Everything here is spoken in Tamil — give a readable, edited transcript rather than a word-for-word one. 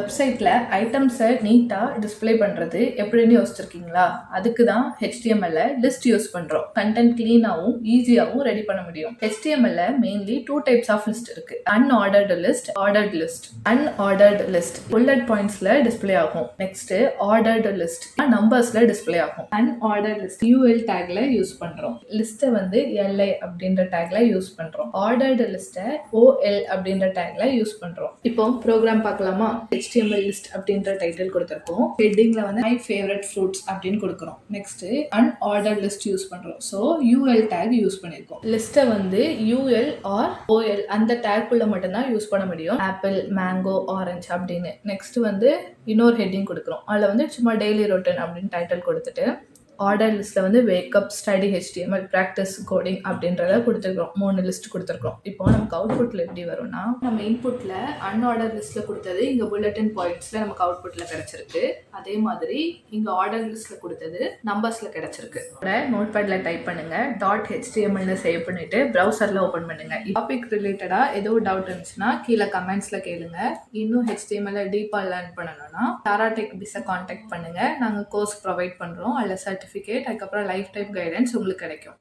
வெப்சைட்ல ஐட்டம்ஸை நீட்டா டிஸ்ப்ளே பண்றது எப்படின்னு யோசிச்சிருக்கீங்களா? அதுக்கு தான் HTML லிஸ்ட் யூஸ் பண்றோம். கண்டென்ட் கிளீனாவும் ஈஸியாவும் ரெடி பண்ண முடியும். HTML mainly 2 types of list இருக்கு. Unordered list, ordered list. Unordered list bullet பாயிண்ட்ஸ்ல டிஸ்ப்ளே ஆகும். நெக்ஸ்ட் ஆர்டர்டு லிஸ்ட் நம்பர்ஸ்ல டிஸ்ப்ளே ஆகும். அன்ஆர்டர்டு லிஸ்ட் UL டேக்ல யூஸ் பண்றோம். லிஸ்ட்டை வந்து LI அப்படின்ற டேக்ல யூஸ் பண்றோம். ஆர்டர்டு லிஸ்ட்டை OL அப்படின்ற டேக்ல யூஸ் பண்றோம். இப்போ ப்ரோக்ராம் பார்க்கலாமா? HTML லிஸ்ட் அப்படின்ற டைட்டில் கொடுத்திருக்கோம். ஹெட்டிங்ல வந்து மை ஃபேவரட் ஃப்ரூட்ஸ் அப்படின்னு கொடுக்குறோம். நெக்ஸ்ட் அன்ஆர்டர்ட் லிஸ்ட் யூஸ் பண்றோம். ஸோ UL டேக் யூஸ் பண்ணிருக்கோம். லிஸ்ட்டை வந்து UL ஆர் OL அந்த டேக்குள்ள மட்டும்தான் யூஸ் பண்ண முடியும். ஆப்பிள், மேங்கோ, ஆரஞ்சு அப்படின்னு. நெக்ஸ்ட் வந்து இன்னொரு ஹெட்டிங் கொடுக்குறோம். அதில் வந்து சும்மா டெய்லி ரொட்டீன் அப்படின்னு டைட்டில் கொடுத்துட்டு ஆர்டர் லிஸ்ட்ல வந்து wake up, study HTML, practice, coding அப்படின்றத கொடுத்துருக்கோம். 3 லிஸ்ட் கொடுத்துருக்கோம். இப்போ நமக்கு அவுட்புட்ல எப்படி வரும்னா, நம்ம இன்புட்ல அன்ஆர்டர் லிஸ்ட்ல கொடுத்தது இங்க புல்லட்டின் பாயிண்ட்ஸ்ல நமக்கு அவுட்புட்ல கிடைச்சிருக்கு. அதே மாதிரி இங்க ஆர்டர் லிஸ்ட்ல கொடுத்தது நம்பர்ஸ்ல கிடைச்சிருக்கு. நோட் பேட்ல டைப் பண்ணுங்க. .html சேவ் பண்ணிட்டு ப்ரௌசர்ல ஓபன் பண்ணுங்க. டாபிக் ரிலேட்டடா ஏதோ டவுட் இருந்துச்சுன்னா கீழே கமெண்ட்ஸ்ல கேளுங்க. இன்னும் HTML டீப்பா லேர்ன் பண்ணணும்னா டாரா டெக் பிஸை கான்டாக்ட் பண்ணுங்க. நாங்க கோர்ஸ் ப்ரொவைட் பண்றோம். அதுல சர்டிஃபிகேட், அதுக்கப்புறம் லைஃப் டைம் கைடன்ஸ் உங்களுக்கு கிடைக்கும்.